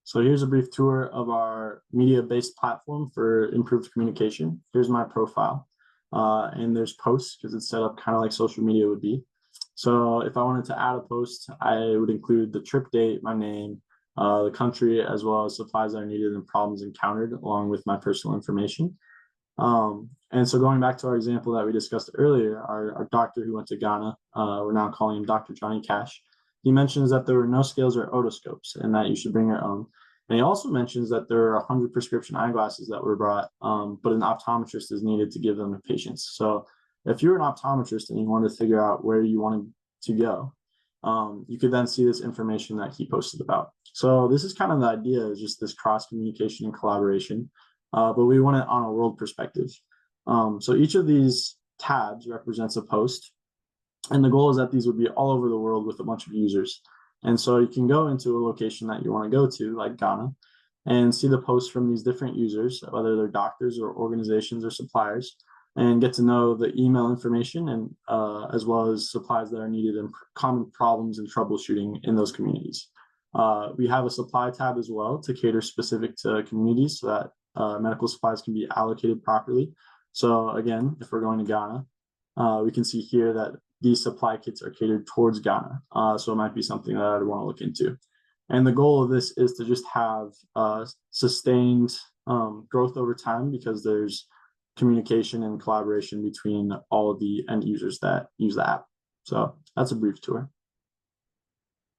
So here's a brief tour of our media-based platform for improved communication. Here's my profile, and there's posts because it's set up kind of like social media would be. So if I wanted to add a post, I would include the trip date, my name, the country, as well as supplies that are needed and problems encountered, along with my personal information. And so going back to our example that we discussed earlier, our doctor who went to Ghana, we're now calling him Dr. Johnny Cash. He mentions that there were no scales or otoscopes and that you should bring your own. And he also mentions that there are 100 prescription eyeglasses that were brought, but an optometrist is needed to give them to patients. So if you're an optometrist and you want to figure out where you wanted to go, you could then see this information that he posted about. So this is kind of the idea, is just this cross communication and collaboration, but we want it on a world perspective. So each of these tabs represents a post, and the goal is that these would be all over the world with a bunch of users. And so you can go into a location that you want to go to, like Ghana, and see the posts from these different users, whether they're doctors or organizations or suppliers, and get to know the email information and as well as supplies that are needed and common problems and troubleshooting in those communities. We have a supply tab as well to cater specific to communities so that medical supplies can be allocated properly. So again, if we're going to Ghana, we can see here that these supply kits are catered towards Ghana. So it might be something that I'd want to look into. And the goal of this is to just have sustained growth over time, because there's communication and collaboration between all of the end users that use the app. So that's a brief tour.